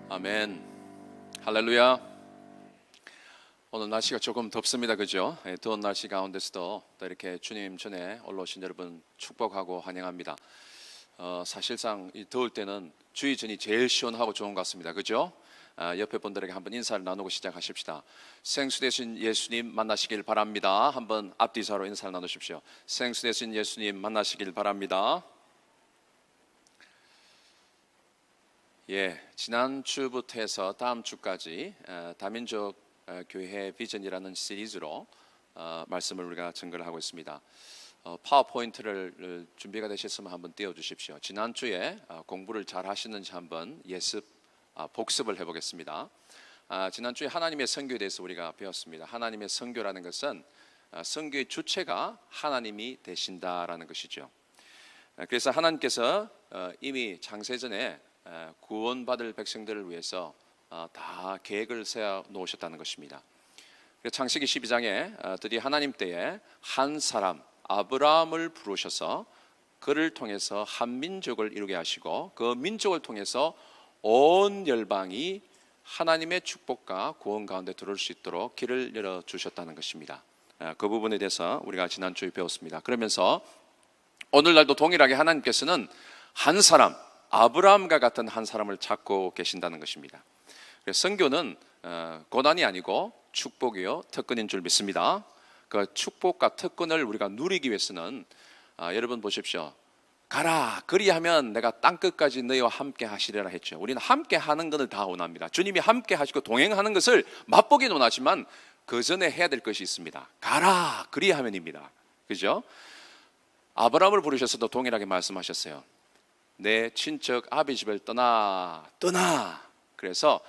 아멘. 할렐루야. 오늘 날씨가 조금 덥습니다, 그죠? 더운 날씨 가운데서도 또 이렇게 주님 전에 올라오신 여러분 축복하고 환영합니다. 사실상 이 더울 때는 주의 전이 제일 시원하고 좋은 것 같습니다, 그죠? 옆에 분들에게 한번 인사를 나누고 시작하십시다. 생수되신 예수님 만나시길 바랍니다. 한번 앞뒤사로 인사를 나누십시오. 생수되신 예수님 만나시길 바랍니다. 지난주부터 해서 다음 주까지 다민족 교회 비전이라는 시리즈로 말씀을 우리가 증거를 하고 있습니다. 파워포인트를 준비가 되셨으면 한번 띄워주십시오. 지난주에 공부를 잘 하시는지 한번 복습을 해보겠습니다. 지난주에 하나님의 선교에 대해서 우리가 배웠습니다. 하나님의 선교라는 것은 선교의 주체가 하나님이 되신다라는 것이죠. 그래서 하나님께서 이미 창세전에 구원받을 백성들을 위해서 다 계획을 세워 놓으셨다는 것입니다. 창세기 12장에 드디어 하나님 때에 한 사람 아브라함을 부르셔서 그를 통해서 한 민족을 이루게 하시고 그 민족을 통해서 온 열방이 하나님의 축복과 구원 가운데 들어올 수 있도록 길을 열어주셨다는 것입니다. 그 부분에 대해서 우리가 지난주에 배웠습니다. 그러면서 오늘날도 동일하게 하나님께서는 한 사람 아브라함과 같은 한 사람을 찾고 계신다는 것입니다. 선교는 고난이 아니고 축복이요 특권인 줄 믿습니다. 그 축복과 특권을 우리가 누리기 위해서는 여러분 보십시오. 가라 그리하면 내가 땅끝까지 너희와 함께 하시리라 했죠. 우리는 함께 하는 것을 다 원합니다. 주님이 함께 하시고 동행하는 것을 맛보기는 원하지만 그 전에 해야 될 것이 있습니다. 가라 그리하면입니다. 그죠? 아브라함을 부르셔서도 동일하게 말씀하셨어요. 내 친척 아비 집을 떠나. 그래서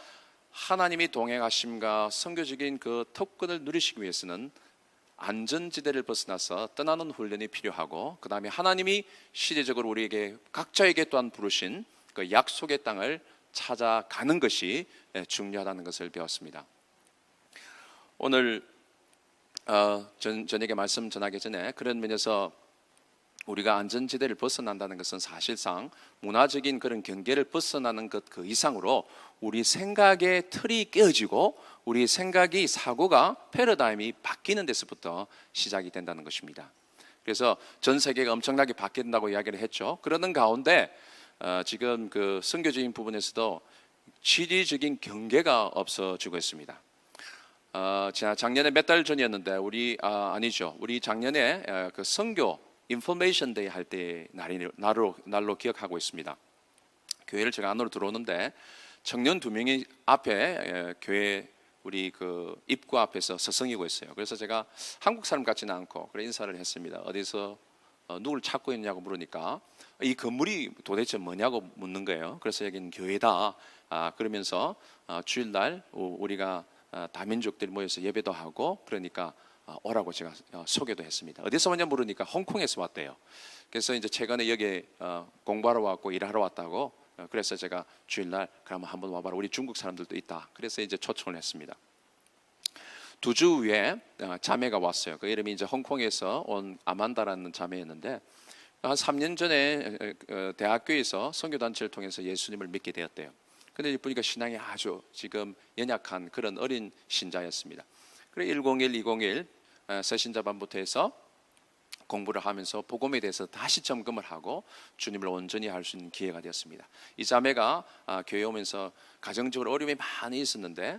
하나님이 동행하심과 선교적인 그 특권을 누리시기 위해서는 안전지대를 벗어나서 떠나는 훈련이 필요하고 그 다음에 하나님이 시대적으로 우리에게 각자에게 또한 부르신 그 약속의 땅을 찾아가는 것이 중요하다는 것을 배웠습니다. 오늘 저녁에 말씀 전하기 전에 그런 면에서 우리가 안전지대를 벗어난다는 것은 사실상 문화적인 그런 경계를 벗어나는 것 그 이상으로 우리 생각의 틀이 깨어지고 우리 생각이 사고가 패러다임이 바뀌는 데서부터 시작이 된다는 것입니다. 그래서 전 세계가 엄청나게 바뀐다고 이야기를 했죠. 그러는 가운데 지금 그 선교적인 부분에서도 지리적인 경계가 없어지고 있습니다. 작년에 몇 달 전이었는데 우리 작년에 그 선교 인포메이션 데이 할 때 날로 기억하고 있습니다. 교회를 제가 안으로 들어오는데 청년 2명이 앞에 교회 우리 그 입구 앞에서 서성이고 있어요. 그래서 제가 한국 사람 같지는 않고 그래 인사를 했습니다. 어디서 누굴 찾고 있냐고 물으니까 이 건물이 도대체 뭐냐고 묻는 거예요. 그래서 여기는 교회다. 그러면서 주일날 우리가 다민족들이 모여서 예배도 하고 그러니까 오라고 제가 소개도 했습니다. 어디서 왔냐 물으니까 홍콩에서 왔대요. 그래서 이제 최근에 여기 공부하러 왔고 일하러 왔다고 그래서 제가 주일날 그러면 한번 와봐라. 우리 중국 사람들도 있다. 그래서 이제 초청을 했습니다. 2주 후에 자매가 왔어요. 그 이름이 이제 홍콩에서 온 아만다라는 자매였는데 한 3년 전에 대학교에서 선교단체를 통해서 예수님을 믿게 되었대요. 근데 보니까 신앙이 아주 지금 연약한 그런 어린 신자였습니다. 그래 101, 201 새신자반부터 해서 공부를 하면서 복음에 대해서 다시 점검을 하고 주님을 온전히 알 수 있는 기회가 되었습니다. 이 자매가 교회 오면서 가정적으로 어려움이 많이 있었는데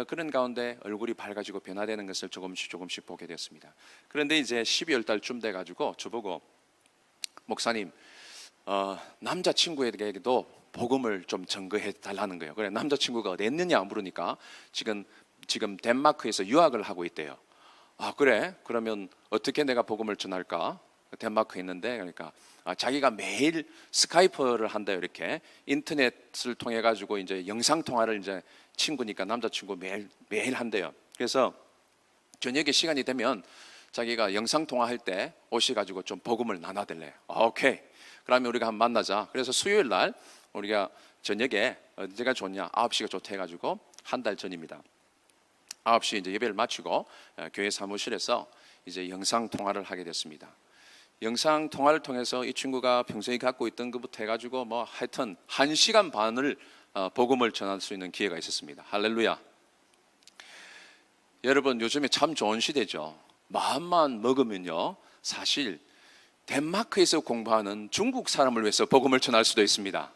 그런 가운데 얼굴이 밝아지고 변화되는 것을 조금씩 보게 되었습니다. 그런데 이제 12월 달쯤 돼가지고 저보고 목사님 남자친구에게도 복음을 좀 전거해 달라는 거예요. 그래 남자친구가 어디 있느냐 물으니까 지금 덴마크에서 유학을 하고 있대요. 그래? 그러면 어떻게 내가 복음을 전할까? 덴마크에 있는데 그러니까 자기가 매일 스카이프를 한다 이렇게 인터넷을 통해 가지고 이제 영상 통화를 이제 친구니까 남자친구 매일 한대요. 그래서 저녁에 시간이 되면 자기가 영상 통화할 때 오셔 가지고 좀 복음을 나눠달래요. 오케이. 그러면 우리가 한번 만나자. 그래서 수요일 날 우리가 저녁에 언제가 좋냐? 9시가 좋다 해가지고 한 달 전입니다. 9시 이제 예배를 마치고 교회 사무실에서 이제 영상 통화를 하게 됐습니다. 영상 통화를 통해서 이 친구가 평소에 갖고 있던 것부터 해가지고 뭐 하여튼 1시간 반을 복음을 전할 수 있는 기회가 있었습니다. 할렐루야. 여러분, 요즘에 참 좋은 시대죠. 마음만 먹으면요, 사실 덴마크에서 공부하는 중국 사람을 위해서 복음을 전할 수도 있습니다.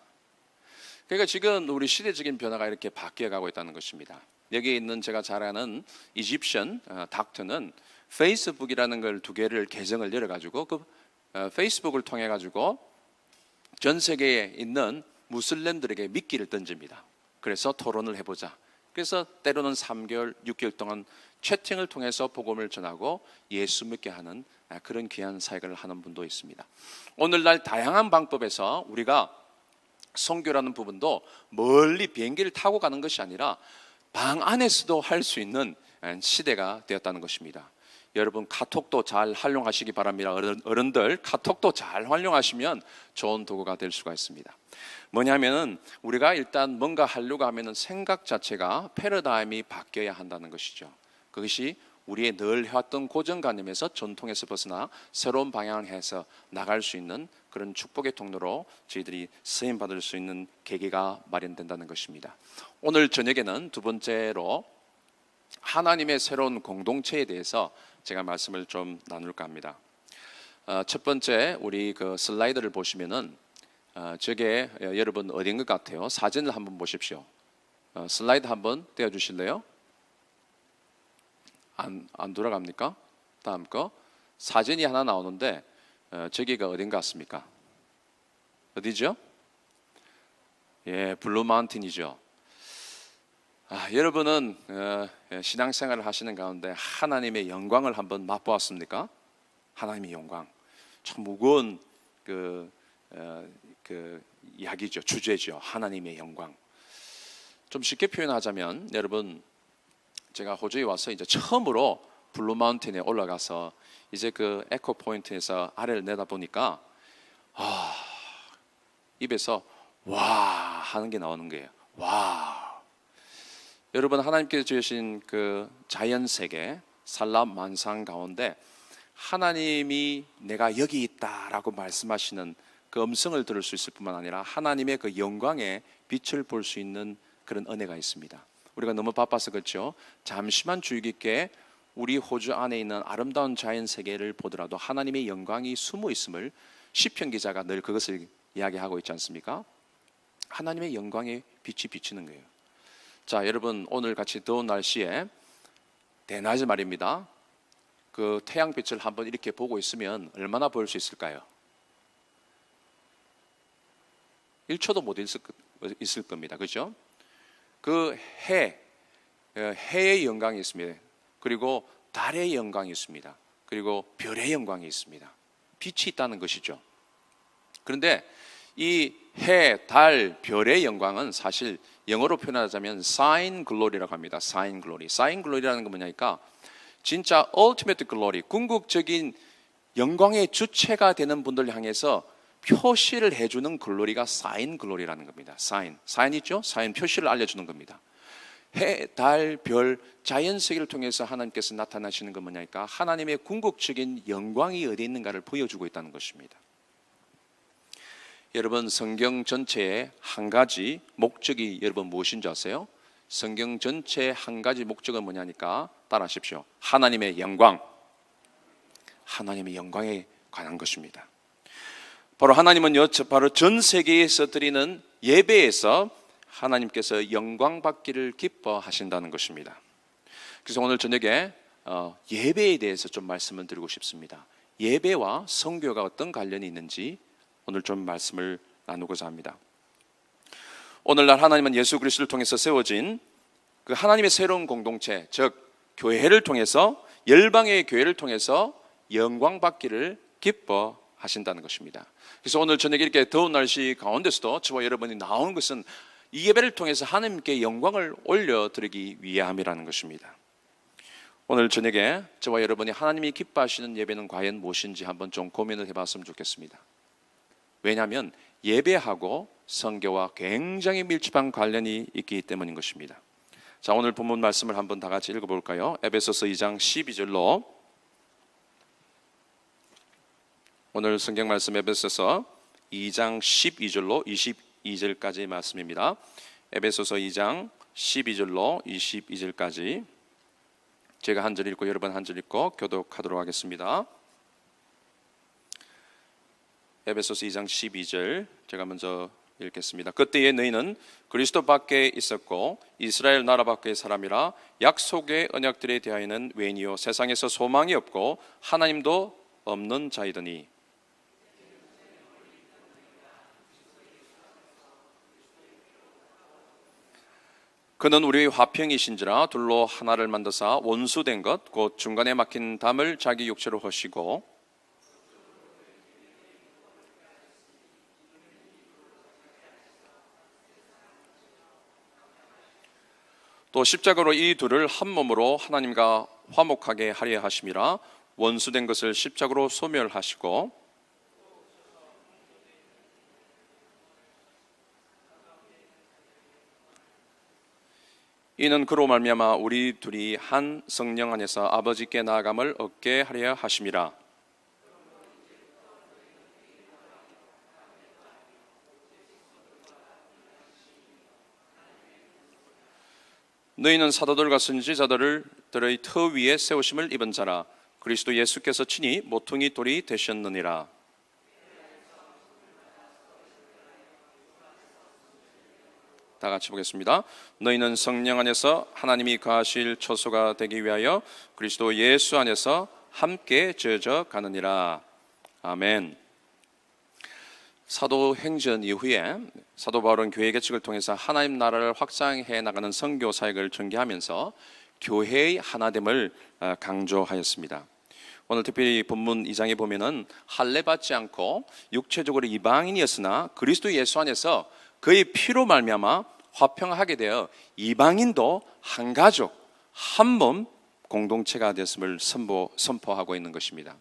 그러니까 지금 우리 시대적인 변화가 이렇게 바뀌어가고 있다는 것입니다. 여기 있는 제가 잘 아는 이집션 닥터는 페이스북이라는 걸 2개를 계정을 열어가지고 그 페이스북을 통해 가지고 전 세계에 있는 무슬림들에게 미끼를 던집니다. 그래서 토론을 해보자. 그래서 때로는 3개월, 6개월 동안 채팅을 통해서 복음을 전하고 예수 믿게 하는 그런 귀한 사역을 하는 분도 있습니다. 오늘날 다양한 방법에서 우리가 선교라는 부분도 멀리 비행기를 타고 가는 것이 아니라 방 안에서도 할 수 있는 시대가 되었다는 것입니다. 여러분, 카톡도 잘 활용하시기 바랍니다. 어른들 카톡도 잘 활용하시면 좋은 도구가 될 수가 있습니다. 뭐냐면은 우리가 일단 뭔가 하려고 하면은 생각 자체가 패러다임이 바뀌어야 한다는 것이죠. 그것이 우리의 늘 해왔던 고정관념에서 전통에서 벗어나 새로운 방향을 해서 나갈 수 있는 그런 축복의 통로로 저희들이 쓰임 받을 수 있는 계기가 마련된다는 것입니다. 오늘 저녁에는 2번째로 하나님의 새로운 공동체에 대해서 제가 말씀을 좀 나눌까 합니다. 첫 번째, 우리 그 슬라이드를 보시면은 저게 여러분 어딘 것 같아요? 사진을 한번 보십시오. 슬라이드 한번 떼어주실래요? 안 돌아갑니까? 다음 거 사진이 하나 나오는데 저기가 어딘 것 같습니까? 어디죠? 예, 블루 마운틴이죠. 여러분은 신앙생활을 하시는 가운데 하나님의 영광을 한번 맛보았습니까? 하나님의 영광, 참 무거운 그 이야기죠, 주제죠. 하나님의 영광. 좀 쉽게 표현하자면, 여러분, 제가 호주에 와서 이제 처음으로 블루 마운틴에 올라가서 이제 그 에코 포인트에서 아래를 내다보니까 입에서 와 하는 게 나오는 거예요. 와. 여러분, 하나님께서 주신 그 자연 세계 산란만상 가운데 하나님이 내가 여기 있다라고 말씀하시는 그 음성을 들을 수 있을 뿐만 아니라 하나님의 그 영광의 빛을 볼 수 있는 그런 은혜가 있습니다. 우리가 너무 바빠서 그렇죠. 잠시만 주의 깊게 우리 호주 안에 있는 아름다운 자연 세계를 보더라도 하나님의 영광이 숨어 있음을 시편 기자가 늘 그것을 이야기하고 있지 않습니까? 하나님의 영광의 빛이 비치는 거예요. 자, 여러분, 오늘 같이 더운 날씨에 대낮에 말입니다. 그 태양빛을 한번 이렇게 보고 있으면 얼마나 볼 수 있을까요? 1초도 못 있을 겁니다. 그렇죠? 그 해의 영광이 있습니다. 그리고 달의 영광이 있습니다. 그리고 별의 영광이 있습니다. 빛이 있다는 것이죠. 그런데 이 해, 달, 별의 영광은 사실 영어로 표현하자면 sign glory라고 합니다. sign glory. sign glory라는 건 뭐냐니까 진짜 ultimate glory, 궁극적인 영광의 주체가 되는 분들 향해서 표시를 해주는 글로리가 sign glory라는 겁니다. sign 있죠? sign 표시를 알려주는 겁니다. 해, 달, 별, 자연 세계를 통해서 하나님께서 나타나시는 건 뭐냐니까 하나님의 궁극적인 영광이 어디 있는가를 보여주고 있다는 것입니다. 여러분, 성경 전체에 한 가지 목적이 여러분 무엇인지 아세요? 성경 전체의 한 가지 목적은 뭐냐니까 따라하십시오. 하나님의 영광, 하나님의 영광에 관한 것입니다. 바로 하나님은요, 바로 전 세계에서 드리는 예배에서 하나님께서 영광 받기를 기뻐하신다는 것입니다. 그래서 오늘 저녁에 예배에 대해서 좀 말씀을 드리고 싶습니다. 예배와 선교가 어떤 관련이 있는지 오늘 좀 말씀을 나누고자 합니다. 오늘날 하나님은 예수 그리스도를 통해서 세워진 그 하나님의 새로운 공동체, 즉 교회를 통해서, 열방의 교회를 통해서 영광 받기를 기뻐하신다는 것입니다. 그래서 오늘 저녁에 이렇게 더운 날씨 가운데서도 저와 여러분이 나온 것은 이 예배를 통해서 하나님께 영광을 올려드리기 위함이라는 것입니다. 오늘 저녁에 저와 여러분이 하나님이 기뻐하시는 예배는 과연 무엇인지 한번 좀 고민을 해봤으면 좋겠습니다. 왜냐하면 예배하고 선교와 굉장히 밀접한 관련이 있기 때문인 것입니다. 자, 오늘 본문 말씀을 한번 다 같이 읽어볼까요? 에베소서 2장 12절로 오늘 성경 말씀 에베소서 2장 12절로 22절까지의 말씀입니다. 에베소서 2장 12절로 22절까지 제가 한 절 읽고 여러분 한 절 읽고 교독하도록 하겠습니다. 에베소서 2장 12절 제가 먼저 읽겠습니다. 그때에 너희는 그리스도 밖에 있었고 이스라엘 나라 밖의 사람이라 약속의 언약들에 대하여는 외인이요 세상에서 소망이 없고 하나님도 없는 자이더니 그는 우리의 화평이신지라 둘로 하나를 만드사 원수된 것 곧 중간에 막힌 담을 자기 육체로 허시고 또 십자가로 이 둘을 한 몸으로 하나님과 화목하게 하려 하심이라 원수된 것을 십자가로 소멸하시고 이는 그로 말미암아 우리 둘이 한 성령 안에서 아버지께 나아감을 얻게 하려 하심이라. 너희는 사도들과 선지자들을 들의 터 위에 세우심을 입은 자라. 그리스도 예수께서 친히 모퉁이 돌이 되셨느니라. 다 같이 보겠습니다. 너희는 성령 안에서 하나님이 거하실 처소가 되기 위하여 그리스도 예수 안에서 함께 지어져 가느니라. 아멘. 사도행전 이후에 사도 바울은 교회 개척을 통해서 하나님 나라를 확장해 나가는 선교 사역을 전개하면서 교회의 하나됨을 강조하였습니다. 오늘 특별히 본문 2장에 보면은 할례받지 않고 육체적으로 이방인이었으나 그리스도 예수 안에서 그의 피로 말미암아 화평하게 되어 이방인도 한 가족, 한 몸 공동체가 되었음을 선포하고 있는 것입니다.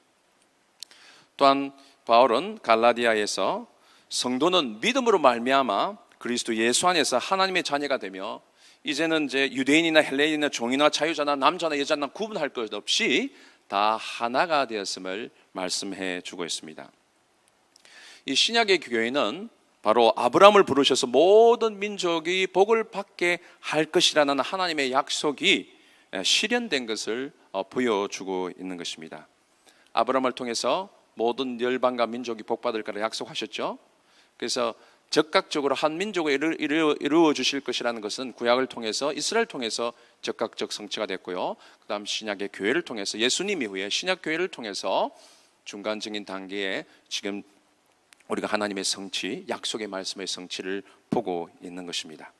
또한 바울은 갈라디아에서 성도는 믿음으로 말미암아 그리스도 예수 안에서 하나님의 자녀가 되며 이제는 이제 유대인이나 헬레인이나 종이나 자유자나 남자나 여자나 구분할 것 없이 다 하나가 되었음을 말씀해 주고 있습니다. 이 신약의 교회는 바로 아브라함을 부르셔서 모든 민족이 복을 받게 할 것이라는 하나님의 약속이 실현된 것을 보여주고 있는 것입니다. 아브라함을 통해서 모든 열방과 민족이 복받을 거라 약속하셨죠. 그래서 적극적으로 한 민족을 이루어 주실 것이라는 것은 구약을 통해서 이스라엘 통해서 적극적 성취가 됐고요. 그 다음 신약의 교회를 통해서 예수님 이후에 신약 교회를 통해서 중간적인 단계에 지금 우리가 하나님의 성취, 약속의 말씀의 성취를 보고 있는 것입니다.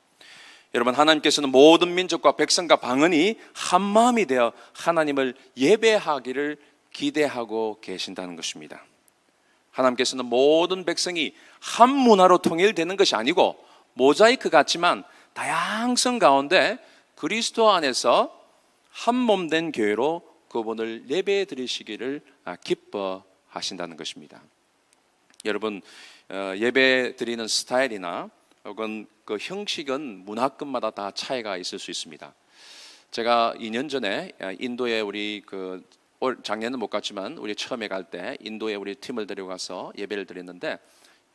여러분, 하나님께서는 모든 민족과 백성과 방언이 한 마음이 되어 하나님을 예배하기를 기대하고 계신다는 것입니다. 하나님께서는 모든 백성이 한 문화로 통일되는 것이 아니고 모자이크 같지만 다양성 가운데 그리스도 안에서 한 몸 된 교회로 그분을 예배 드리시기를 기뻐하신다는 것입니다. 여러분, 예배 드리는 스타일이나 혹은 그 형식은 문화권마다 다 차이가 있을 수 있습니다. 제가 2년 전에 인도에 우리 작년은 못 갔지만 우리 처음에 갈 때 인도에 우리 팀을 데려가서 예배를 드렸는데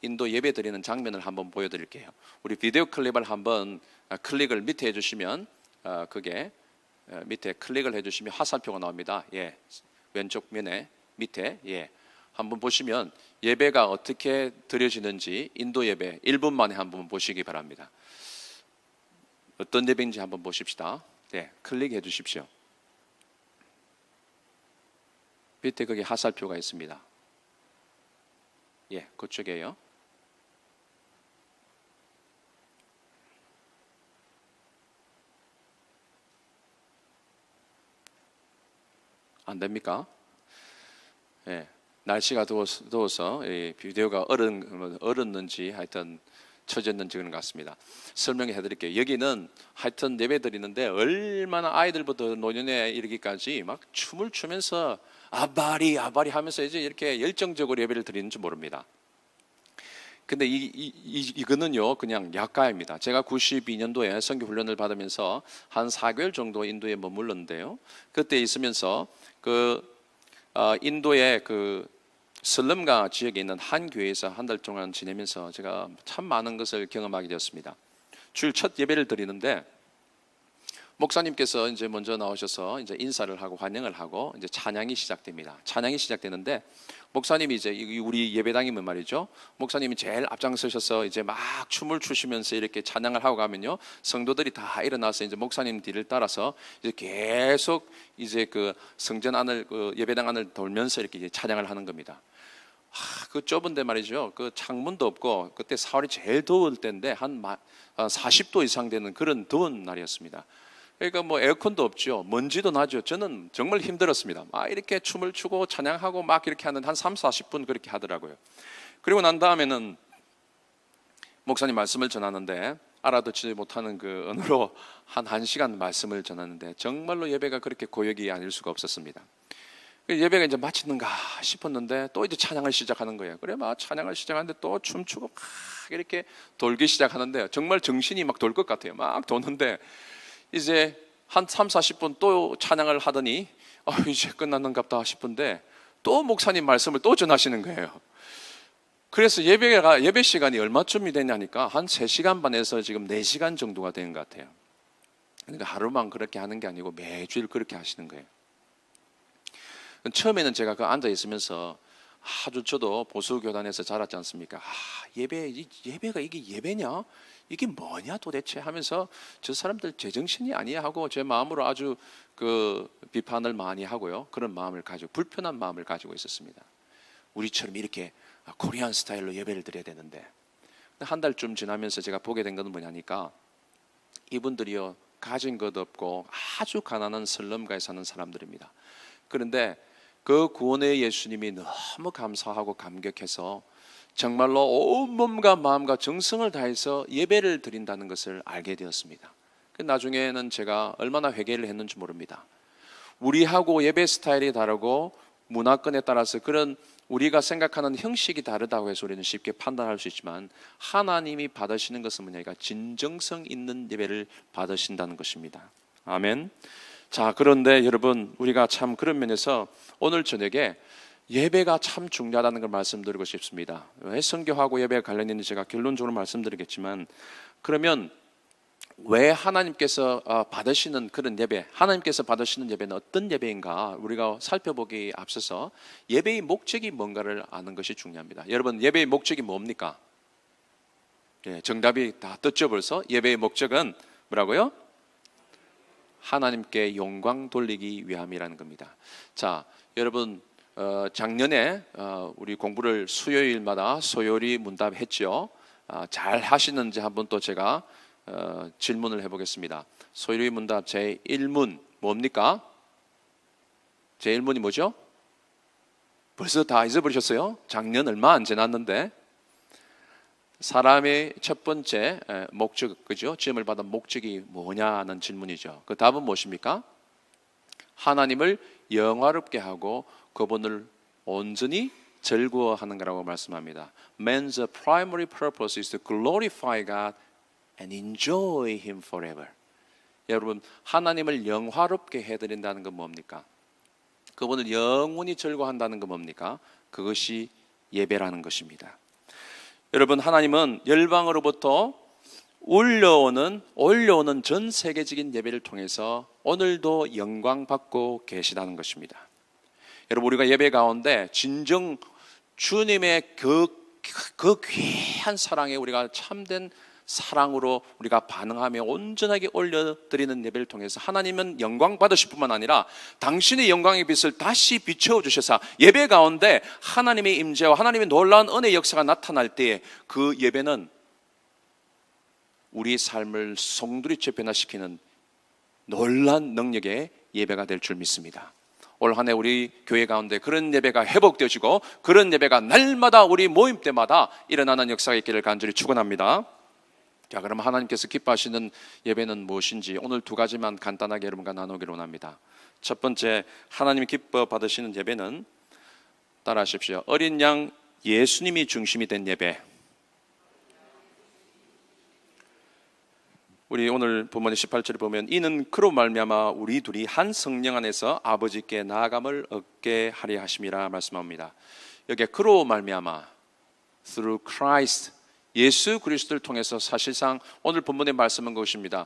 인도 예배 드리는 장면을 한번 보여드릴게요. 우리 비디오 클립을 한번 클릭을 밑에 해주시면 그게 밑에 클릭을 해주시면 화살표가 나옵니다. 예, 왼쪽 면에 밑에 한번 보시면 예배가 어떻게 드려지는지 인도 예배 1분 만에 한번 보시기 바랍니다. 어떤 예배인지 한번 보십시다. 네, 클릭해 주십시오. 밑에 거기 화살표가 있습니다. 예, 그쪽이에요. 안 됩니까? 예, 날씨가 더워서 비디오가 얼었는지 하여튼 처졌는지 그런 것 같습니다. 설명해 드릴게요. 여기는 하여튼 예배 드리는데 얼마나 아이들부터 노년에 이르기까지 막 춤을 추면서 아바리 하면서 이제 이렇게 열정적으로 예배를 드리는지 모릅니다. 근데 이거는요 그냥 약가입니다. 제가 92년도에 선교 훈련을 받으면서 한 4개월 정도 인도에 머물렀는데요. 그때 있으면서 인도의 슬럼가 지역에 있는 한 교회에서 한 달 동안 지내면서 제가 참 많은 것을 경험하게 되었습니다. 주일 첫 예배를 드리는데 목사님께서 이제 먼저 나오셔서 이제 인사를 하고 환영을 하고 이제 찬양이 시작됩니다. 찬양이 시작되는데 목사님이 이제 우리 예배당이면 말이죠. 목사님이 제일 앞장서셔서 이제 막 춤을 추시면서 이렇게 찬양을 하고 가면요. 성도들이 다 일어나서 이제 목사님 뒤를 따라서 이제 계속 이제 그 성전 안을 그 예배당 안을 돌면서 이렇게 이제 찬양을 하는 겁니다. 그 좁은데 말이죠. 그 창문도 없고 그때 4월이 제일 더울 때인데 한 40도 이상 되는 그런 더운 날이었습니다. 그러니까 뭐 에어컨도 없죠. 먼지도 나죠. 저는 정말 힘들었습니다. 막 이렇게 춤을 추고 찬양하고 막 이렇게 하는 한 3, 40분 그렇게 하더라고요. 그리고 난 다음에는 목사님 말씀을 전하는데 알아듣지 못하는 그 언어로 한 1시간 말씀을 전하는데 정말로 예배가 그렇게 고역이 아닐 수가 없었습니다. 예배가 이제 마치는가 싶었는데 또 이제 찬양을 시작하는 거예요. 그래 막 찬양을 시작하는데 또 춤추고 막 이렇게 돌기 시작하는데 정말 정신이 막 돌 것 같아요. 막 도는데 이제 한 3, 40분 또 찬양을 하더니 이제 끝났는갑다 싶은데 또 목사님 말씀을 또 전하시는 거예요. 그래서 예배 시간이 얼마쯤이 되냐니까 한 3시간 반에서 지금 4시간 정도가 되는 것 같아요. 그러니까 하루만 그렇게 하는 게 아니고 매주일 그렇게 하시는 거예요. 처음에는 제가 그 앉아 있으면서 아주 저도 보수교단에서 자랐지 않습니까? 예배가 이게 예배냐? 이게 뭐냐 도대체 하면서 저 사람들 제정신이 아니야 하고 제 마음으로 아주 그 비판을 많이 하고요. 그런 마음을 가지고 불편한 마음을 가지고 있었습니다. 우리처럼 이렇게 코리안 스타일로 예배를 드려야 되는데 한 달쯤 지나면서 제가 보게 된 것은 뭐냐니까 이분들이요 가진 것 없고 아주 가난한 슬럼가에 사는 사람들입니다. 그런데 그 구원의 예수님이 너무 감사하고 감격해서 정말로 온 몸과 마음과 정성을 다해서 예배를 드린다는 것을 알게 되었습니다. 나중에는 제가 얼마나 회개를 했는지 모릅니다. 우리하고 예배 스타일이 다르고 문화권에 따라서 그런 우리가 생각하는 형식이 다르다고 해서 우리는 쉽게 판단할 수 있지만 하나님이 받으시는 것은 뭐냐니까 진정성 있는 예배를 받으신다는 것입니다. 아멘. 자, 그런데 여러분 우리가 참 그런 면에서 오늘 저녁에 예배가 참 중요하다는 걸 말씀드리고 싶습니다. 왜 성경하고 예배가 관련있는지 제가 결론적으로 말씀드리겠지만 그러면 왜 하나님께서 받으시는 그런 예배, 하나님께서 받으시는 예배는 어떤 예배인가 우리가 살펴보기에 앞서서 예배의 목적이 뭔가를 아는 것이 중요합니다. 여러분 예배의 목적이 뭡니까? 정답이 다 떴죠 벌써? 예배의 목적은 뭐라고요? 하나님께 영광 돌리기 위함이라는 겁니다. 자, 여러분 작년에 우리 공부를 수요일마다 소요리 문답했죠. 잘 하시는지 한번 또 제가 질문을 해보겠습니다. 소요리 문답 제1문 뭡니까? 제1문이 뭐죠? 벌써 다 잊어버리셨어요? 작년 얼마 안 지났는데 사람의 첫 번째 목적, 그죠? 지음을 받은 목적이 뭐냐는 질문이죠. 그 답은 무엇입니까? 하나님을 영화롭게 하고 그분을 온전히 즐거워하는 거라고 말씀합니다. Man's primary purpose is to glorify God and enjoy Him forever. 여러분, 하나님을 영화롭게 해드린다는 건 뭡니까? 그분을 영원히 즐거워한다는 건 뭡니까? 그것이 예배라는 것입니다. 여러분, 하나님은 열방으로부터 올려오는 전 세계적인 예배를 통해서 오늘도 영광 받고 계시다는 것입니다. 여러분, 우리가 예배 가운데 진정 주님의 그 귀한 사랑에 우리가 참된 사랑으로 우리가 반응하며 온전하게 올려드리는 예배를 통해서 하나님은 영광 받으실 뿐만 아니라 당신의 영광의 빛을 다시 비춰 주셔서 예배 가운데 하나님의 임재와 하나님의 놀라운 은혜의 역사가 나타날 때에 그 예배는 우리 삶을 송두리째 변화시키는 놀라운 능력의 예배가 될 줄 믿습니다. 올 한 해 우리 교회 가운데 그런 예배가 회복되어지고 그런 예배가 날마다 우리 모임 때마다 일어나는 역사가 있기를 간절히 축원합니다. 자, 그럼 하나님께서 기뻐하시는 예배는 무엇인지 오늘 2가지만 간단하게 여러분과 나누기를 원합니다. 첫 번째, 하나님이 기뻐 받으시는 예배는 따라하십시오. 어린 양 예수님이 중심이 된 예배. 우리 오늘 본문 18절에 보면 이는 그로 말미암아 우리 둘이 한 성령 안에서 아버지께 나아감을 얻게 하려 하심이라 말씀합니다. 여기에 그로 말미암아 through Christ 예수 그리스도를 통해서 사실상 오늘 본문의 말씀은 것입니다.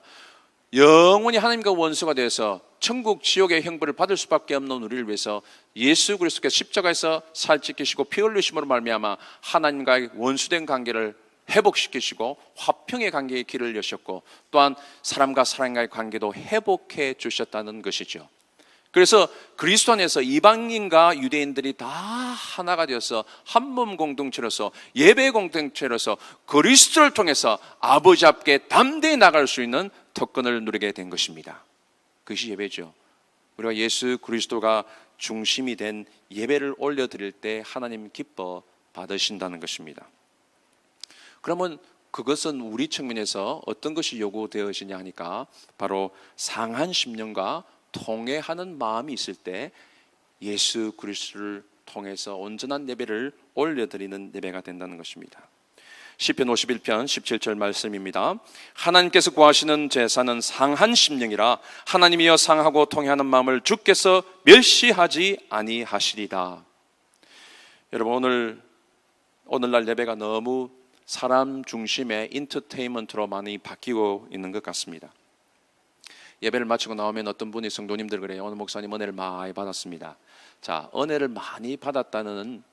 영원히 하나님과 원수가 되어서 천국 지옥의 형벌을 받을 수밖에 없는 우리를 위해서 예수 그리스도께서 십자가에서 살 찢기시고 피 흘리심으로 말미암아 하나님과의 원수된 관계를 회복시키시고 화평의 관계의 길을 여셨고, 또한 사람과 사람과의 관계도 회복해 주셨다는 것이죠. 그래서 그리스도 안에서 이방인과 유대인들이 다 하나가 되어서 한 몸 공동체로서, 예배 공동체로서 그리스도를 통해서 아버지 앞에 담대히 나갈 수 있는 특권을 누리게 된 것입니다. 그것이 예배죠. 우리가 예수 그리스도가 중심이 된 예배를 올려드릴 때 하나님 기뻐 받으신다는 것입니다. 그러면 그것은 우리 측면에서 어떤 것이 요구되어지냐 하니까 바로 상한 심령과 통회하는 마음이 있을 때 예수 그리스도를 통해서 온전한 예배를 올려드리는 예배가 된다는 것입니다. 시편 51편 17절 말씀입니다. 하나님께서 구하시는 제사는 상한 심령이라 하나님이여 상하고 통회하는 마음을 주께서 멸시하지 아니하시리다. 여러분, 오늘날 예배가 너무 사람 중심의 인터테인먼트로 많이 바뀌고 있는 것 같습니다. 예배를 마치고 나오면 어떤 분이 성도님들 그래요. 오늘 목사님 은혜를 많이 받았습니다. 자, 은혜를 많이 받았다는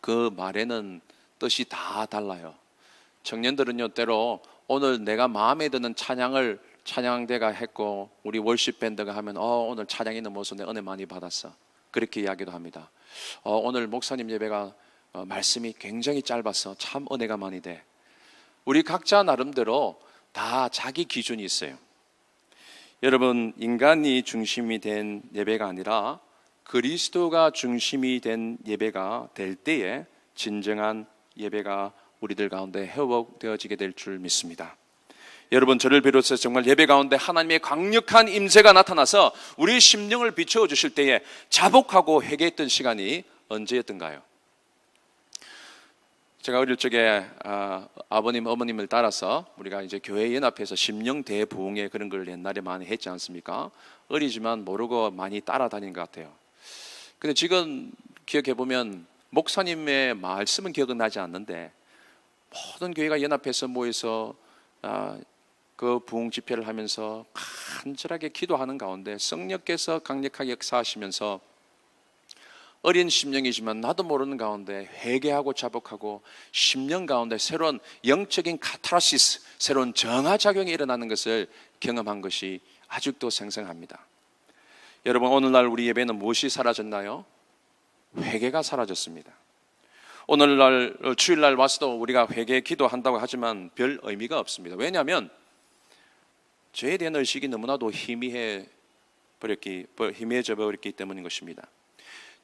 그 말에는 뜻이 다 달라요. 청년들은요, 때로 오늘 내가 마음에 드는 찬양을 찬양대가 했고 우리 월십 밴드가 하면 오늘 찬양이 넘어서 내 은혜 많이 받았어, 그렇게 이야기도 합니다. 오늘 목사님 예배가 말씀이 굉장히 짧아서 참 은혜가 많이 돼. 우리 각자 나름대로 다 자기 기준이 있어요. 여러분, 인간이 중심이 된 예배가 아니라 그리스도가 중심이 된 예배가 될 때에 진정한 예배가 우리들 가운데 회복되어지게 될 줄 믿습니다. 여러분, 저를 비롯해서 정말 예배 가운데 하나님의 강력한 임재가 나타나서 우리의 심령을 비추어 주실 때에 자복하고 회개했던 시간이 언제였던가요? 제가 어릴 적에 아버님, 어머님을 따라서 우리가 이제 교회 연합해서 심령 대부흥회 그런 걸 옛날에 많이 했지 않습니까? 어리지만 모르고 많이 따라다닌 것 같아요. 근데 지금 기억해 보면 목사님의 말씀은 기억은 나지 않는데 모든 교회가 연합해서 모여서 그 부흥 집회를 하면서 간절하게 기도하는 가운데 성령께서 강력하게 역사하시면서 어린 심령이지만 나도 모르는 가운데 회개하고 자복하고 심령 가운데 새로운 영적인 카타르시스, 새로운 정화작용이 일어나는 것을 경험한 것이 아직도 생생합니다. 여러분, 오늘날 우리 예배는 무엇이 사라졌나요? 회개가 사라졌습니다. 오늘날 주일날 와서도 우리가 회개 기도한다고 하지만 별 의미가 없습니다. 왜냐하면 죄에 대한 의식이 너무나도 희미해져 버렸기 때문인 것입니다.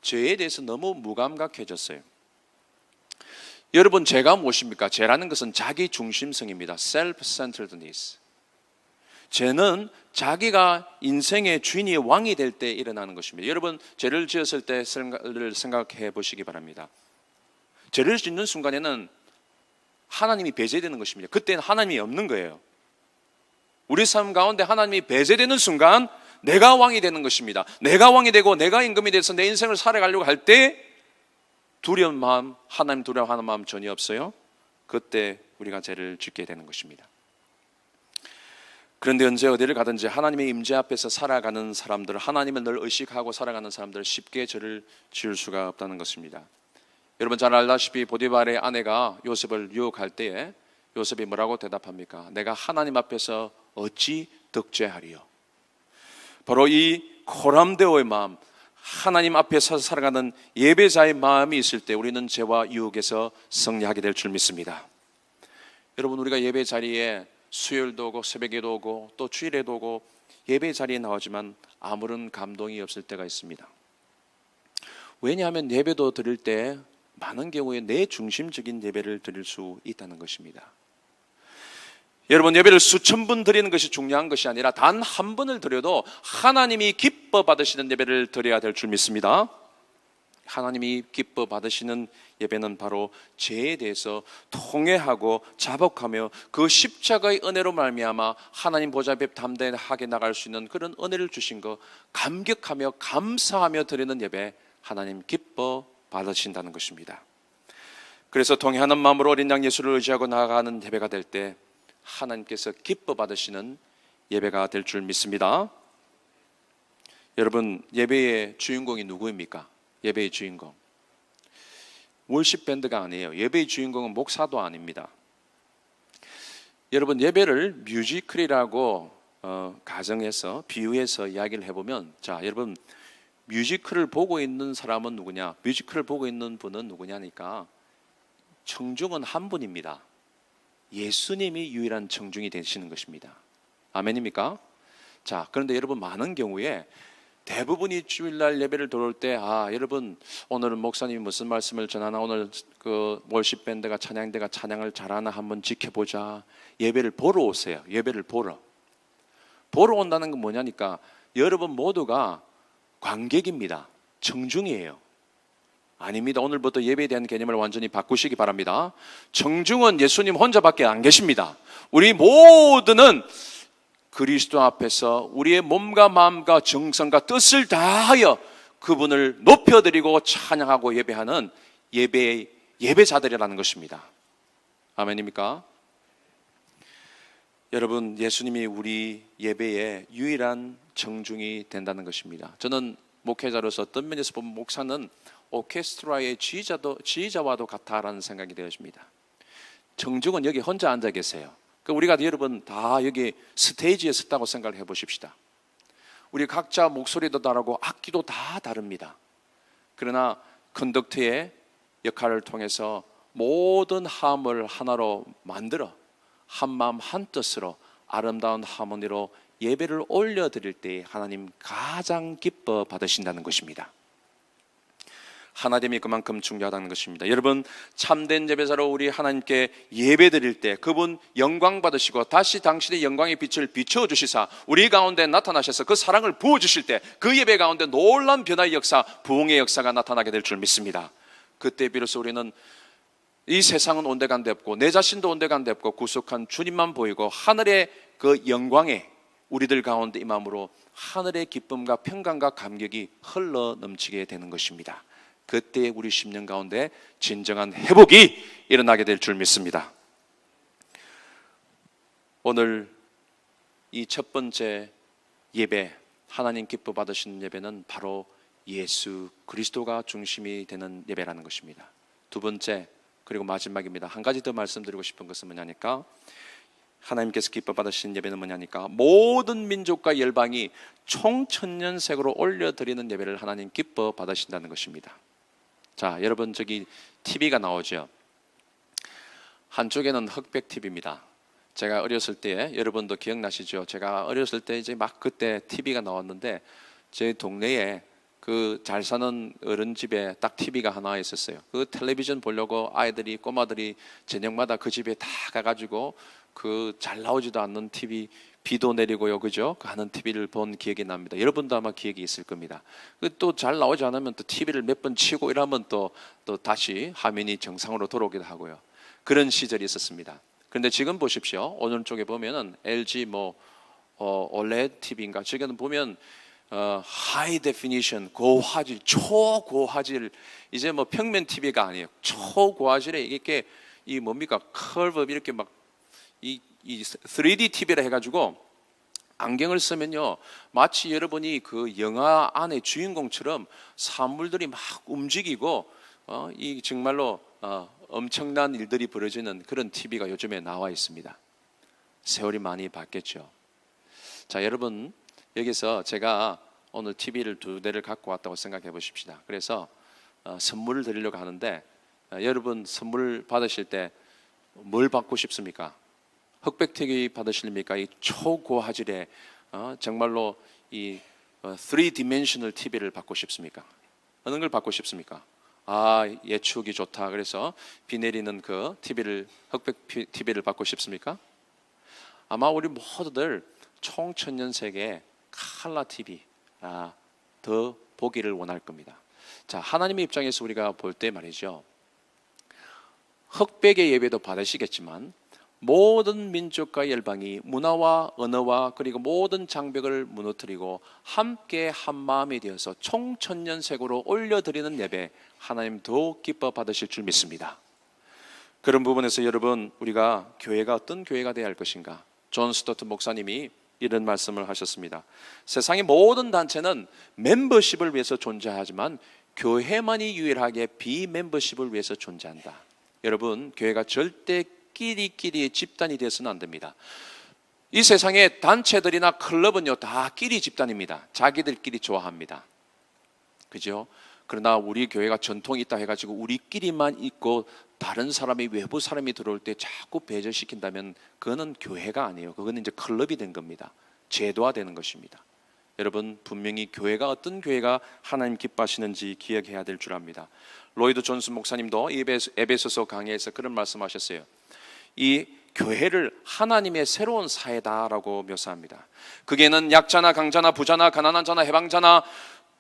죄에 대해서 너무 무감각해졌어요. 여러분, 죄가 무엇입니까? 죄라는 것은 자기 중심성입니다. self-centeredness. 죄는 자기가 인생의 주인이 왕이 될 때 일어나는 것입니다. 여러분, 죄를 지었을 때 생각해 보시기 바랍니다. 죄를 짓는 순간에는 하나님이 배제되는 것입니다. 그때는 하나님이 없는 거예요. 우리 삶 가운데 하나님이 배제되는 순간 내가 왕이 되는 것입니다. 내가 왕이 되고 내가 임금이 돼서 내 인생을 살아가려고 할 때 두려운 마음, 하나님 두려워하는 마음 전혀 없어요. 그때 우리가 죄를 짓게 되는 것입니다. 그런데 언제 어디를 가든지 하나님의 임재 앞에서 살아가는 사람들, 하나님을 늘 의식하고 살아가는 사람들 쉽게 죄를 지을 수가 없다는 것입니다. 여러분 잘 알다시피 보디발의 아내가 요셉을 유혹할 때에 요셉이 뭐라고 대답합니까? 내가 하나님 앞에서 어찌 덕죄하리요? 바로 이 코람데오의 마음, 하나님 앞에 서서 살아가는 예배자의 마음이 있을 때 우리는 죄와 유혹에서 승리하게 될 줄 믿습니다. 여러분, 우리가 예배 자리에 수요일도 오고 새벽에도 오고 또 주일에도 오고 예배 자리에 나오지만 아무런 감동이 없을 때가 있습니다. 왜냐하면 예배도 드릴 때 많은 경우에 내 중심적인 예배를 드릴 수 있다는 것입니다. 여러분, 예배를 수천 분 드리는 것이 중요한 것이 아니라 단 한 번을 드려도 하나님이 기뻐 받으시는 예배를 드려야 될 줄 믿습니다. 하나님이 기뻐 받으시는 예배는 바로 죄에 대해서 통회하고 자복하며 그 십자가의 은혜로 말미암아 하나님 보좌 앞에 담대하게 나갈 수 있는 그런 은혜를 주신 거 감격하며 감사하며 드리는 예배, 하나님 기뻐 받으신다는 것입니다. 그래서 동의하는 마음으로 어린 양 예수를 의지하고 나아가는 예배가 될 때 하나님께서 기뻐 받으시는 예배가 될 줄 믿습니다. 여러분, 예배의 주인공이 누구입니까? 예배의 주인공 월십 밴드가 아니에요. 예배의 주인공은 목사도 아닙니다. 여러분, 예배를 뮤지컬이라고 가정해서 비유해서 이야기를 해보면, 자, 여러분, 뮤지컬을 보고 있는 사람은 누구냐? 뮤지컬을 보고 있는 분은 누구냐니까 청중은 한 분입니다. 예수님이 유일한 청중이 되시는 것입니다. 아멘입니까? 자, 그런데 여러분, 많은 경우에 대부분이 주일날 예배를 들어올 때, 여러분, 오늘은 목사님이 무슨 말씀을 전하나, 오늘 그 월십 밴드가 찬양대가 찬양을 잘하나 한번 지켜보자. 예배를 보러 오세요. 예배를 보러 온다는 건 뭐냐니까 여러분 모두가 관객입니다. 청중이에요. 아닙니다. 오늘부터 예배에 대한 개념을 완전히 바꾸시기 바랍니다. 청중은 예수님 혼자밖에 안 계십니다. 우리 모두는 그리스도 앞에서 우리의 몸과 마음과 정성과 뜻을 다하여 그분을 높여드리고 찬양하고 예배하는 예배자들이라는 것입니다. 아멘입니까? 여러분, 예수님이 우리 예배의 유일한 청중이 된다는 것입니다. 저는 목회자로서 어떤 면에서 보면 목사는 오케스트라의 지휘자와도 같다라는 생각이 되어집니다. 청중은 여기 혼자 앉아 계세요. 우리가 여러분 다 여기 스테이지에 섰다고 생각을 해보십시다. 우리 각자 목소리도 다르고 악기도 다 다릅니다. 그러나 컨덕트의 역할을 통해서 모든 화음을 하나로 만들어 한 마음 한 뜻으로 아름다운 하모니로 예배를 올려드릴 때 하나님 가장 기뻐 받으신다는 것입니다. 하나됨이 그만큼 중요하다는 것입니다. 여러분, 참된 예배자로 우리 하나님께 예배 드릴 때 그분 영광 받으시고 다시 당신의 영광의 빛을 비추어 주시사 우리 가운데 나타나셔서 그 사랑을 부어 주실 때 그 예배 가운데 놀라운 변화의 역사, 부흥의 역사가 나타나게 될 줄 믿습니다. 그때 비로소 우리는 이 세상은 온데간데 없고 내 자신도 온데간데 없고 구속한 주님만 보이고 하늘의 그 영광에 우리들 가운데 임함으로 하늘의 기쁨과 평강과 감격이 흘러 넘치게 되는 것입니다. 그때 우리 심령 가운데 진정한 회복이 일어나게 될 줄 믿습니다. 오늘 이 첫 번째 예배, 하나님 기뻐 받으시는 예배는 바로 예수 그리스도가 중심이 되는 예배라는 것입니다. 두 번째, 그리고 마지막입니다. 한 가지 더 말씀드리고 싶은 것은 뭐냐니까 하나님께서 기뻐 받으시는 예배는 뭐냐니까 모든 민족과 열방이 총천년색으로 올려드리는 예배를 하나님 기뻐 받으신다는 것입니다. 자, 여러분, 저기 TV가 나오죠. 한쪽에는 흑백 TV입니다. 제가 어렸을 때, 여러분도 기억나시죠? 제가 어렸을 때 이제 막 그때 TV가 나왔는데 제 동네에 그 잘 사는 어른 집에 딱 TV가 하나 있었어요. 그 텔레비전 보려고 아이들이, 꼬마들이 저녁마다 그 집에 다 가가지고 그 잘 나오지도 않는 TV, 비도 내리고요, 그죠? 그 하는 TV를 본 기억이 납니다. 여러분도 아마 기억이 있을 겁니다. 또 잘 나오지 않으면 또 TV를 몇 번 치고 이러면 또 다시 화면이 정상으로 돌아오기도 하고요. 그런 시절이 있었습니다. 그런데 지금 보십시오. 오른쪽에 보면은 LG OLED TV인가? 지금 보면 하이 데피니션, 고화질, 초고화질, 이제 뭐 평면 TV가 아니에요. 초고화질에 이렇게 이 뭡니까? 커브 이렇게 막 이 3D TV라 해가지고 안경을 쓰면요 마치 여러분이 그 영화 안의 주인공처럼 사물들이 막 움직이고 이 정말로 엄청난 일들이 벌어지는 그런 TV가 요즘에 나와 있습니다. 세월이 많이 바뀌었죠. 자, 여러분, 여기서 제가 오늘 TV를 2대를 갖고 왔다고 생각해 보십시다. 그래서 선물을 드리려고 하는데 여러분 선물 받으실 때 뭘 받고 싶습니까? 흑백 TV 받으십니까? 이 초고화질의 정말로 이 3디멘셔널 TV를 받고 싶습니까? 어느 걸 받고 싶습니까? 예측이 좋다. 그래서 비 내리는 그 TV를, 흑백 TV를 받고 싶습니까? 아마 우리 모두들 총천년색의 칼라 TV 더 보기를 원할 겁니다. 자, 하나님의 입장에서 우리가 볼 때 말이죠, 흑백의 예배도 받으시겠지만 모든 민족과 열방이 문화와 언어와 그리고 모든 장벽을 무너뜨리고 함께 한 마음이 되어서 총천년색으로 올려드리는 예배, 하나님 더욱 기뻐 받으실 줄 믿습니다. 그런 부분에서 여러분, 우리가 교회가 어떤 교회가 되어야 할 것인가? 존 스토트 목사님이 이런 말씀을 하셨습니다. 세상의 모든 단체는 멤버십을 위해서 존재하지만 교회만이 유일하게 비멤버십을 위해서 존재한다. 여러분, 교회가 절대 끼리끼리의 집단이 되어서는 안 됩니다. 이 세상의 단체들이나 클럽은요, 다 끼리 집단입니다. 자기들끼리 좋아합니다. 그죠? 그러나 우리 교회가 전통이 있다 해가지고 우리끼리만 있고 다른 사람이, 외부 사람이 들어올 때 자꾸 배제시킨다면 그거는 교회가 아니에요. 그거는 이제 클럽이 된 겁니다. 제도화되는 것입니다. 여러분, 분명히 교회가 어떤 교회가 하나님 기뻐하시는지 기억해야 될 줄 압니다. 로이드 존스 목사님도 에베소서 강해에서 그런 말씀하셨어요. 이 교회를 하나님의 새로운 사회다라고 묘사합니다. 그게는 약자나 강자나 부자나 가난한 자나 해방자나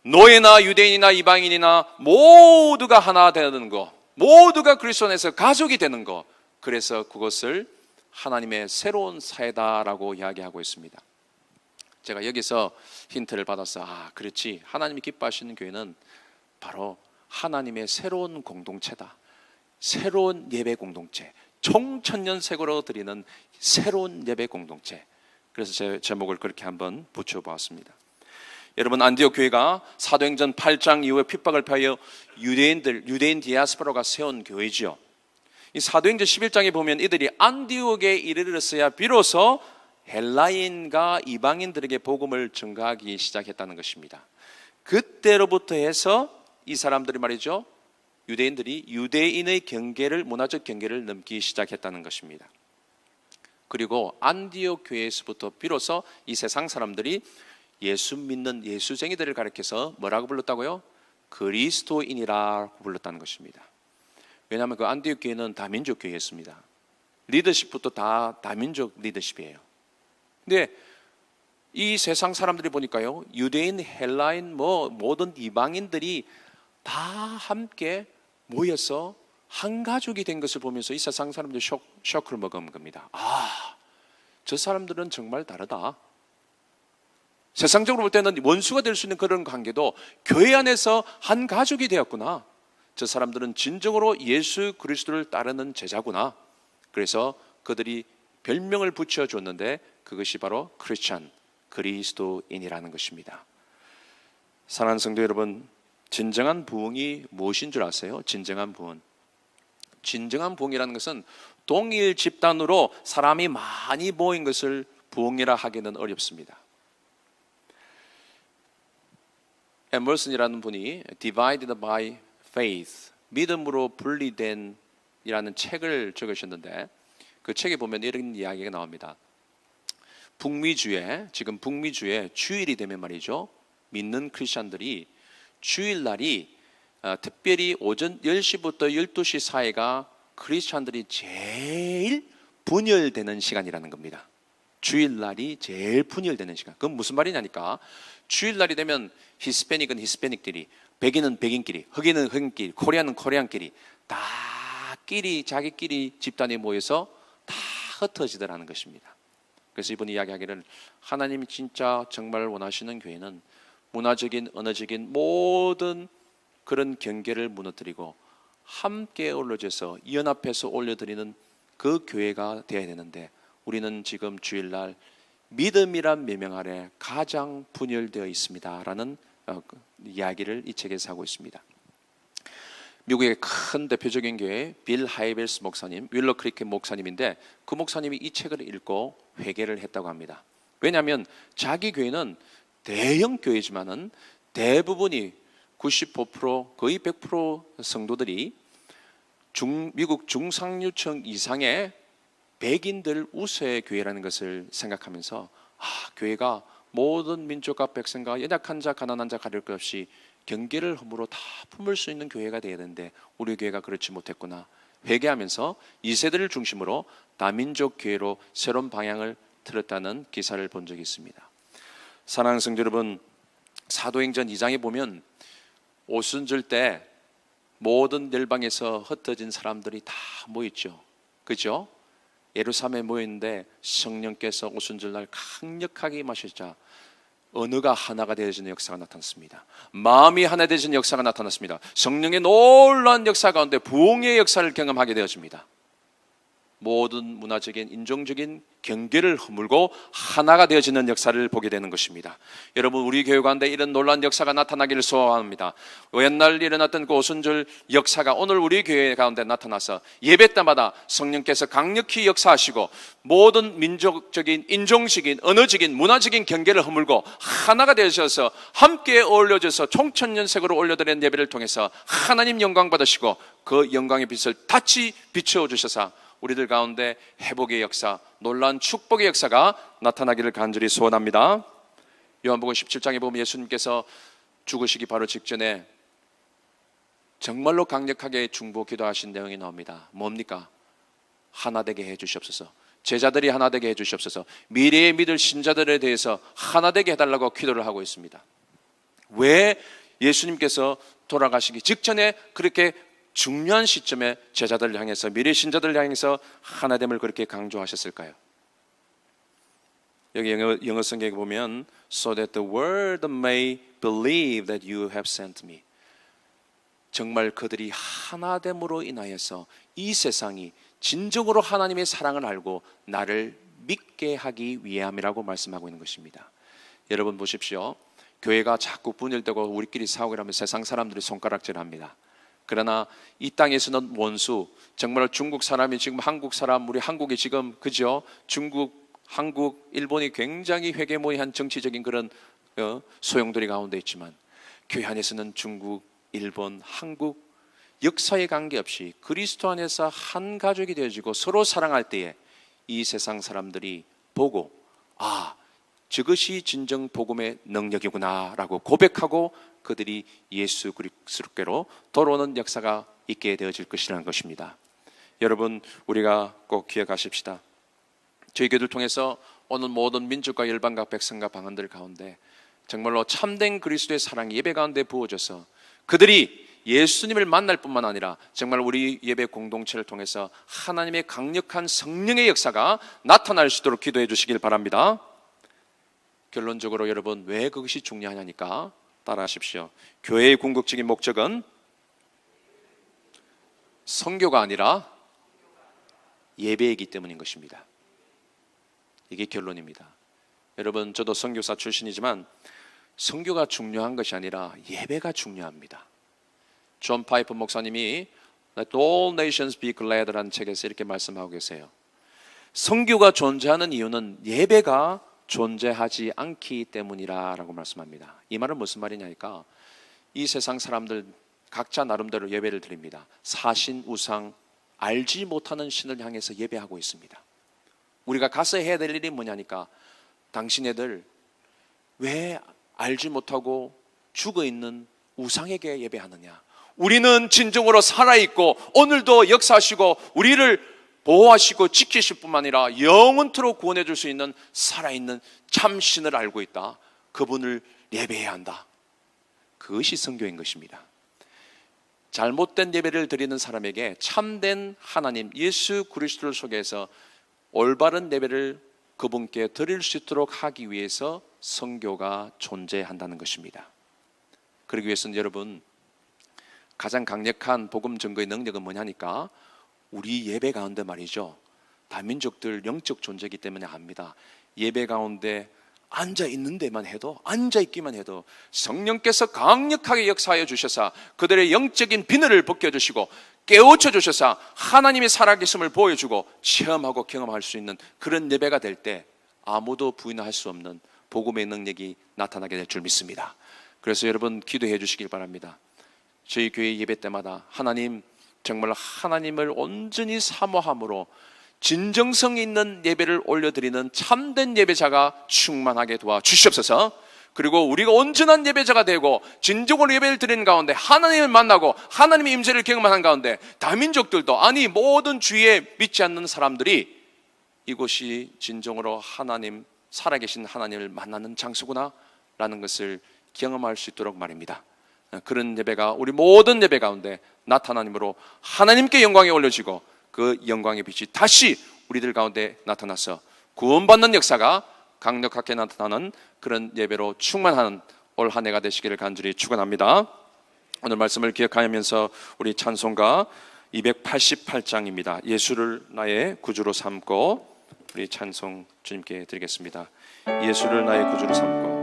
노예나 유대인이나 이방인이나 모두가 하나 되는 거, 모두가 그리스도 안에서 가족이 되는 거, 그래서 그것을 하나님의 새로운 사회다라고 이야기하고 있습니다. 제가 여기서 힌트를 받아서 그렇지, 하나님이 기뻐하시는 교회는 바로 하나님의 새로운 공동체다. 새로운 예배 공동체, 총천년색으로 드리는 새로운 예배 공동체. 그래서 제 제목을 그렇게 한번 붙여보았습니다. 여러분, 안디옥 교회가 사도행전 8장 이후에 핍박을 피하여 유대인 디아스포라가 세운 교회지요. 이 사도행전 11장에 보면 이들이 안디옥에 이르렀어야 비로소 헬라인과 이방인들에게 복음을 전가하기 시작했다는 것입니다. 그때로부터 해서 이 사람들이 말이죠, 유대인들이 유대인의 경계를, 문화적 경계를 넘기 시작했다는 것입니다. 그리고 안디옥 교회에서부터 비로소 이 세상 사람들이 예수 믿는 예수쟁이들을 가리켜서 뭐라고 불렀다고요? 그리스도인이라고 불렀다는 것입니다. 왜냐하면 그 안디옥 교회는 다민족 교회였습니다. 리더십부터 다 다민족 리더십이에요. 근데 이 세상 사람들이 보니까요, 유대인, 헬라인, 모든 이방인들이 다 함께 모여서 한 가족이 된 것을 보면서 이 세상 사람들이 쇼크를 먹은 겁니다. 저 사람들은 정말 다르다. 세상적으로 볼 때는 원수가 될 수 있는 그런 관계도 교회 안에서 한 가족이 되었구나. 저 사람들은 진정으로 예수 그리스도를 따르는 제자구나. 그래서 그들이 별명을 붙여줬는데 그것이 바로 크리스찬, 그리스도인이라는 것입니다. 사랑하는 성도 여러분, 진정한 부흥이 무엇인 줄 아세요? 진정한 부흥. 진정한 부흥이라는 것은 동일 집단으로 사람이 많이 모인 것을 부흥이라 하기는 어렵습니다. 에머슨이라는 분이 Divided by Faith, 믿음으로 분리된 이라는 책을 적으셨는데, 그 책에 보면 이런 이야기가 나옵니다. 지금 북미주에 주일이 되면 말이죠, 믿는 크리스천들이 주일날이 특별히 오전 10시부터 12시 사이가 크리스천들이 제일 분열되는 시간이라는 겁니다. 주일날이 제일 분열되는 시간. 그건 무슨 말이냐니까, 주일날이 되면 히스패닉은 히스패닉끼리, 백인은 백인끼리, 흑인은 흑인끼리, 코리안은 코리안끼리 다 자기끼리 집단에 모여서 다 흩어지더라는 것입니다. 그래서 이분이 이야기하기를, 하나님이 진짜 정말 원하시는 교회는 문화적인, 언어적인 모든 그런 경계를 무너뜨리고 함께 올려져서 연합해서 올려드리는 그 교회가 되어야 되는데, 우리는 지금 주일날 믿음이란 매명 아래 가장 분열되어 있습니다라는 이야기를 이 책에서 하고 있습니다. 미국의 큰 대표적인 교회 빌 하이벨스 목사님, 윌러 크리켓 목사님인데, 그 목사님이 이 책을 읽고 회개를 했다고 합니다. 왜냐하면 자기 교회는 대형 교회지만은 대부분이 95% 거의 100% 성도들이 미국 중상류층 이상의 백인들 우수의 교회라는 것을 생각하면서 교회가 모든 민족과 백성과 연약한 자 가난한 자 가릴 것 없이 경계를 허물어 다 품을 수 있는 교회가 되어야 되는데 우리 교회가 그렇지 못했구나. 회개하면서 2세대를 중심으로 다민족 교회로 새로운 방향을 틀었다는 기사를 본 적이 있습니다. 사랑하는 성도 여러분, 사도행전 2장에 보면 오순절 때 모든 열방에서 흩어진 사람들이 다 모였죠. 그죠? 예루살렘에 모였는데 성령께서 오순절날 강력하게 임하셨자 언어가 하나가 되어지는 역사가 나타났습니다. 마음이 하나 되어지는 역사가 나타났습니다. 성령의 놀라운 역사 가운데 부흥의 역사를 경험하게 되어집니다. 모든 문화적인 인종적인 경계를 허물고 하나가 되어지는 역사를 보게 되는 것입니다. 여러분, 우리 교회 가운데 이런 놀라운 역사가 나타나기를 소원합니다. 옛날 일어났던 그 오순절 역사가 오늘 우리 교회 가운데 나타나서 예배 때마다 성령께서 강력히 역사하시고 모든 민족적인, 인종적인, 언어적인, 문화적인 경계를 허물고 하나가 되셔서 함께 어울려져서 총천연색으로 올려드리는 예배를 통해서 하나님 영광 받으시고 그 영광의 빛을 다시 비추어 주셔서 우리들 가운데 회복의 역사, 놀라운 축복의 역사가 나타나기를 간절히 소원합니다. 요한복음 17장에 보면 예수님께서 죽으시기 바로 직전에 정말로 강력하게 중보 기도하신 내용이 나옵니다. 뭡니까? 하나 되게 해 주시옵소서. 제자들이 하나 되게 해 주시옵소서. 미래에 믿을 신자들에 대해서 하나 되게 해달라고 기도를 하고 있습니다. 왜 예수님께서 돌아가시기 직전에 그렇게 중요한 시점에 제자들을 향해서, 미래 신자들을 향해서 하나됨을 그렇게 강조하셨을까요? 여기 영어 성경에 보면 So that the world may believe that you have sent me. 정말 그들이 하나됨으로 인하여서 이 세상이 진정으로 하나님의 사랑을 알고 나를 믿게 하기 위함이라고 말씀하고 있는 것입니다. 여러분 보십시오. 교회가 자꾸 분열되고 우리끼리 싸우고 이러면 세상 사람들이 손가락질합니다. 그러나 이 땅에서는 원수, 정말 중국 사람이 지금 한국 사람, 우리 한국이 지금 그죠? 중국, 한국, 일본이 굉장히 회개모의한 정치적인 그런 소용돌이 가운데 있지만 교회 안에서는 중국, 일본, 한국 역사에 관계없이 그리스도 안에서 한 가족이 되어지고 서로 사랑할 때에 이 세상 사람들이 보고 저것이 진정 복음의 능력이구나 라고 고백하고 그들이 예수 그리스도께로 돌아오는 역사가 있게 되어질 것이라는 것입니다. 여러분, 우리가 꼭 기억하십시다. 저희 교회를 통해서 오늘 모든 민족과 열방과 백성과 방언들 가운데 정말로 참된 그리스도의 사랑이 예배 가운데 부어져서 그들이 예수님을 만날 뿐만 아니라 정말 우리 예배 공동체를 통해서 하나님의 강력한 성령의 역사가 나타날 수 있도록 기도해 주시길 바랍니다. 결론적으로 여러분, 왜 그것이 중요하냐니까 따라하십시오. 교회의 궁극적인 목적은 선교가 아니라 예배이기 때문인 것입니다. 이게 결론입니다. 여러분, 저도 선교사 출신이지만 선교가 중요한 것이 아니라 예배가 중요합니다. 존 파이프 목사님이 Let all nations be glad라는 책에서 이렇게 말씀하고 계세요. 선교가 존재하는 이유는 예배가 존재하지 않기 때문이라고 말씀합니다. 이 말은 무슨 말이냐니까 이 세상 사람들 각자 나름대로 예배를 드립니다. 사신, 우상, 알지 못하는 신을 향해서 예배하고 있습니다. 우리가 가서 해야 될 일이 뭐냐니까 당신네들 왜 알지 못하고 죽어있는 우상에게 예배하느냐. 우리는 진정으로 살아있고 오늘도 역사하시고 우리를 보호하시고 지키실 뿐만 아니라 영원토록 구원해 줄 수 있는 살아있는 참신을 알고 있다. 그분을 예배해야 한다. 그것이 선교인 것입니다. 잘못된 예배를 드리는 사람에게 참된 하나님 예수 그리스도를 소개해서 올바른 예배를 그분께 드릴 수 있도록 하기 위해서 선교가 존재한다는 것입니다. 그러기 위해서는 여러분, 가장 강력한 복음 증거의 능력은 뭐냐니까 우리 예배 가운데 말이죠, 다민족들 영적 존재이기 때문에 압니다. 예배 가운데 앉아있는 데만 해도, 앉아있기만 해도 성령께서 강력하게 역사하여 주셔서 그들의 영적인 비늘을 벗겨주시고 깨우쳐 주셔서 하나님의 살아계심을 보여주고 체험하고 경험할 수 있는 그런 예배가 될 때 아무도 부인할 수 없는 복음의 능력이 나타나게 될 줄 믿습니다. 그래서 여러분 기도해 주시길 바랍니다. 저희 교회 예배 때마다 하나님, 정말 하나님을 온전히 사모함으로 진정성 있는 예배를 올려드리는 참된 예배자가 충만하게 도와주시옵소서. 그리고 우리가 온전한 예배자가 되고 진정으로 예배를 드리는 가운데 하나님을 만나고 하나님의 임재를 경험하는 가운데 다민족들도, 아니 모든 주위에 믿지 않는 사람들이 이곳이 진정으로 하나님, 살아계신 하나님을 만나는 장소구나 라는 것을 경험할 수 있도록 말입니다. 그런 예배가 우리 모든 예배 가운데 나타나님으로 하나님께 영광이 올려지고 그 영광의 빛이 다시 우리들 가운데 나타나서 구원받는 역사가 강력하게 나타나는 그런 예배로 충만한 올 한 해가 되시기를 간절히 축원합니다. 오늘 말씀을 기억하면서 우리 찬송가 288장입니다. 예수를 나의 구주로 삼고 우리 찬송 주님께 드리겠습니다. 예수를 나의 구주로 삼고